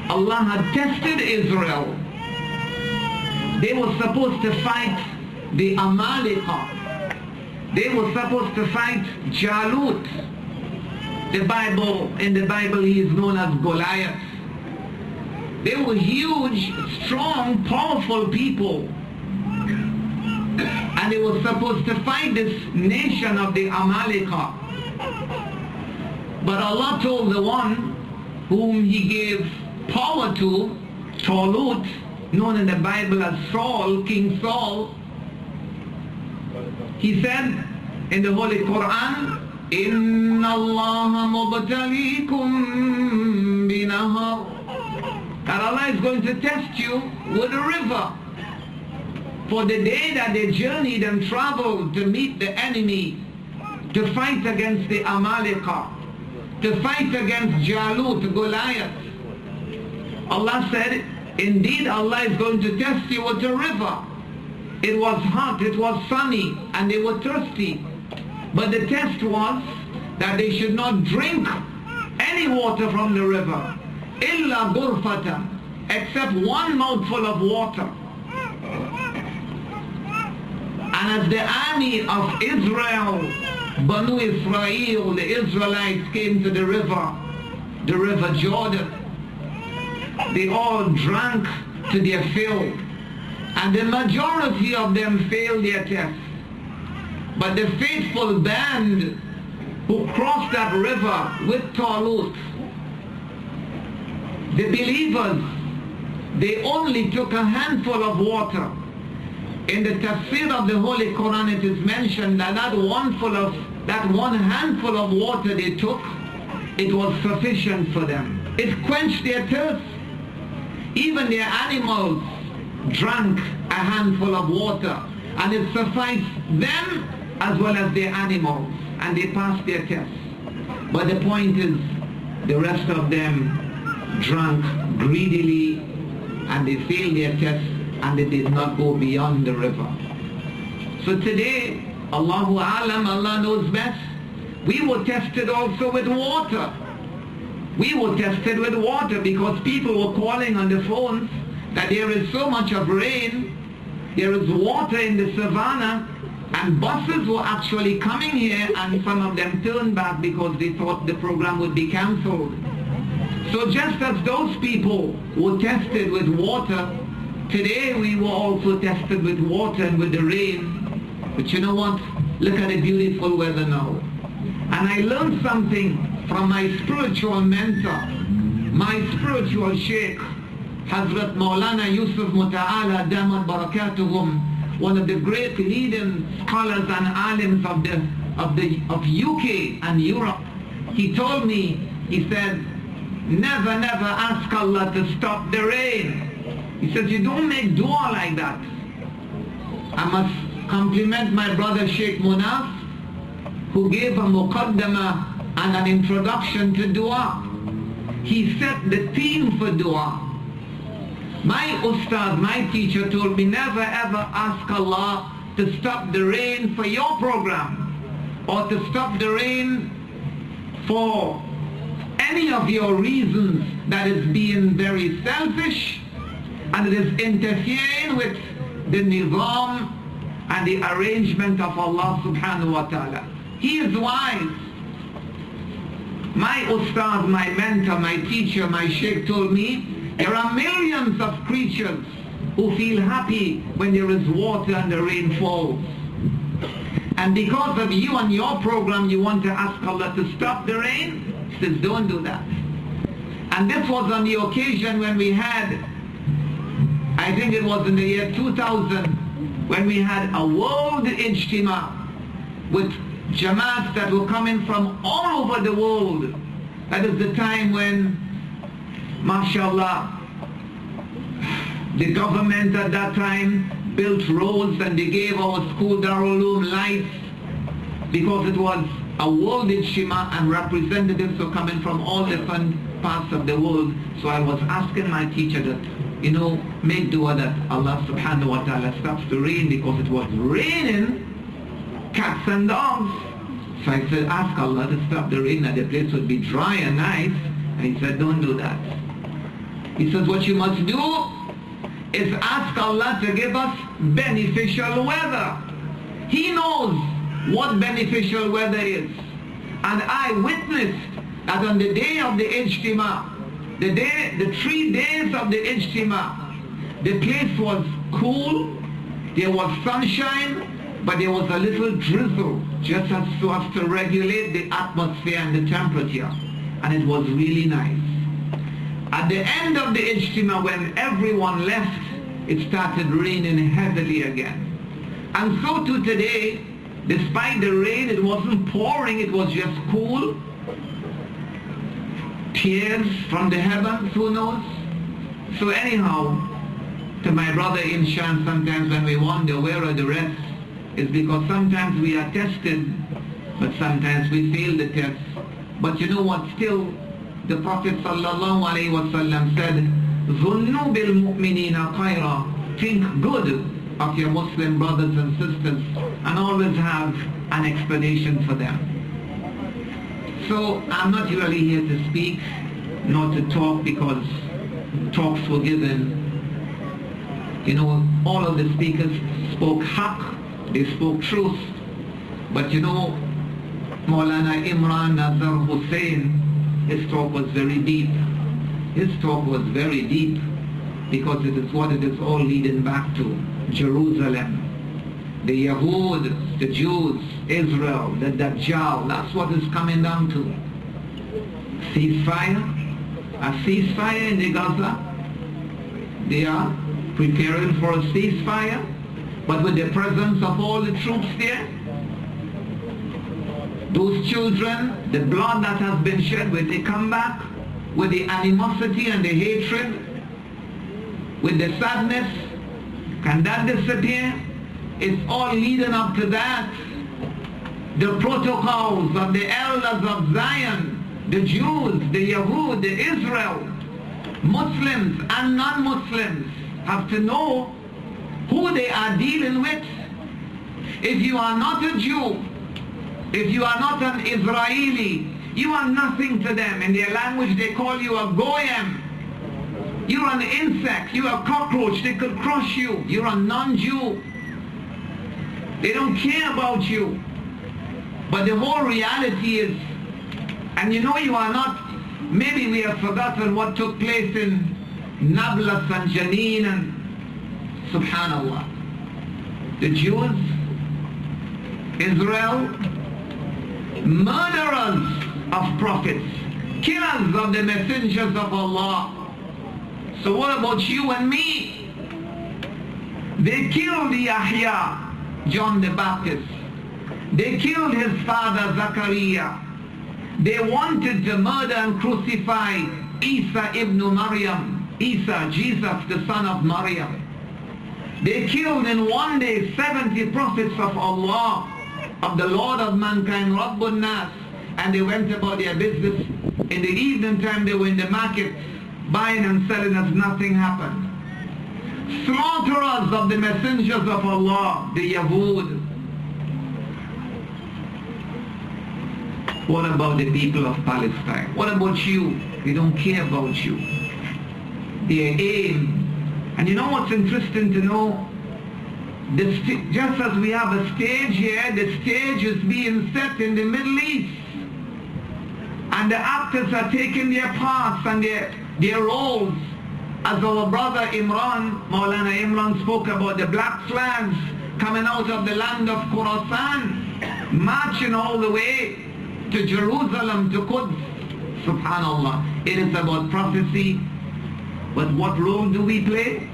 Allah had tested Israel. They were supposed to fight the Amalekah. They were supposed to fight Jalut. In the Bible he is known as Goliath. They were huge, strong, powerful people. And they were supposed to fight this nation of the Amalekah. But Allah told the one whom he gave power to, Talut, known in the Bible as Saul, King Saul, he said in the Holy Quran, إِنَّ اللَّهَ مُبْتَلِيكُمْ بِنَهَرٍ, that Allah is going to test you with a river. For the day that they journeyed and traveled to meet the enemy, to fight against the Amalekah, to fight against Jalut, Goliath, Allah said, indeed Allah is going to test you with a river. It was hot, it was sunny, and they were thirsty. But the test was that they should not drink any water from the river, illa ghurfatan, except one mouthful of water. And as the army of Israel, Banu Israel, the Israelites came to the river Jordan, they all drank to their fill. And the majority of them failed their test. But the faithful band who crossed that river with Talut, the believers, they only took a handful of water. In the tafsir of the Holy Quran it is mentioned that that one handful of water they took, it was sufficient for them. It quenched their thirst. Even their animals drank a handful of water, and it sufficed them as well as their animals, and they passed their test. But the point is, the rest of them drank greedily, and they failed their test, and they did not go beyond the river. So today, Allahu Alam, Allah knows best, we were tested also with water. We were tested with water because people were calling on the phones that there is so much of rain, there is water in the savannah, and buses were actually coming here, and some of them turned back because they thought the program would be cancelled. So just as those people were tested with water, today we were also tested with water and with the rain. But you know what? Look at the beautiful weather now. And I learned something from my spiritual mentor, my spiritual sheikh, Hazrat Moulana Yusuf Muta'ala Damat Barakatuhum, one of the great leading scholars and alims of UK and Europe. He told me, he said, never ask Allah to stop the rain. He says, you don't make dua like that. I must compliment my brother Sheikh Munaf, who gave a muqaddama and an introduction to dua. He set the theme for dua. My ustad, my teacher told me, never ever ask Allah to stop the rain for your program, or to stop the rain for any of your reasons that is being very selfish, and it is interfering with the nizam and the arrangement of Allah subhanahu wa ta'ala. He is wise. My ustad, my mentor, my teacher, my sheikh told me, there are millions of creatures who feel happy when there is water and the rain falls. And because of you and your program, you want to ask Allah to stop the rain? He says, don't do that. And this was on the occasion when we had, I think it was in the year 2000, when we had a world ijtima with jamaats that were coming from all over the world. That is the time when, mashallah, the government at that time built roads and they gave our school Darul Uloom lights, because it was a world ijtima and representatives were coming from all different parts of the world. So I was asking my teacher that, you know, make dua that Allah subhanahu wa ta'ala stops the rain, because it was raining cats and dogs. So I said, ask Allah to stop the rain, that the place would be dry and nice. And he said, don't do that. He says what you must do is ask Allah to give us beneficial weather. He knows what beneficial weather is. And I witnessed that on the day of the Ijtima, the 3 days of the Ijtima, the place was cool, there was sunshine, but there was a little drizzle, just as so as to regulate the atmosphere and the temperature. And it was really nice. At the end of the Ijtima, when everyone left, it started raining heavily again. And so to today, despite the rain, it wasn't pouring, it was just cool. Tears from the heavens, who knows? So anyhow, to my brother Inshan, sometimes when we wonder where are the rest, it's because sometimes we are tested, but sometimes we fail the test. But you know what? Still, the Prophet ﷺ said, ظُنُّوا بِالْمُؤْمِنِينَ خَيْرًا. Think good of your Muslim brothers and sisters and always have an explanation for them. So I'm not really here to speak, nor to talk, because talks were given. You know, all of the speakers spoke haqq, they spoke truth. But you know, Moulana Imran Nazar Hussain, his talk was very deep. His talk was very deep because it is what it is all leading back to. Jerusalem, the Yahud, the Jews, Israel, the Dajjal, that's what is coming down to. Ceasefire, a ceasefire in the Gaza. They are preparing for a ceasefire, but with the presence of all the troops there, those children, the blood that has been shed, will they come back with the animosity and the hatred, with the sadness? Can that disappear? It's all leading up to that. The protocols of the elders of Zion, the Jews, the Yahud, the Israel, Muslims and non-Muslims have to know who they are dealing with. If you are not a Jew, if you are not an Israeli, you are nothing to them. In their language they call you a goyim. You're an insect, you're a cockroach, they could crush you. You're a non-Jew. They don't care about you. But the whole reality is, and you know you are not, maybe we have forgotten what took place in Nablus and Janine and subhanallah. The Jews, Israel, murderers of prophets, killers of the messengers of Allah. So what about you and me? They killed Yahya, John the Baptist. They killed his father Zachariah. They wanted to murder and crucify Isa ibn Maryam, Isa, Jesus, the son of Maryam. They killed in one day 70 prophets of Allah, of the Lord of mankind, Rabbun Nas, and they went about their business. In the evening time they were in the market buying and selling as nothing happened. Slaughterers of the messengers of Allah, the Yahud. What about the people of Palestine? What about you? They don't care about you. Their aim. And you know what's interesting to know? Just as we have a stage here, the stage is being set in the Middle East. And the actors are taking their parts and their roles. As our brother Imran, Moulana Imran, spoke about the black flags coming out of the land of Khorasan, marching all the way to Jerusalem, to Quds. Subhanallah. It is about prophecy. But what role do we play?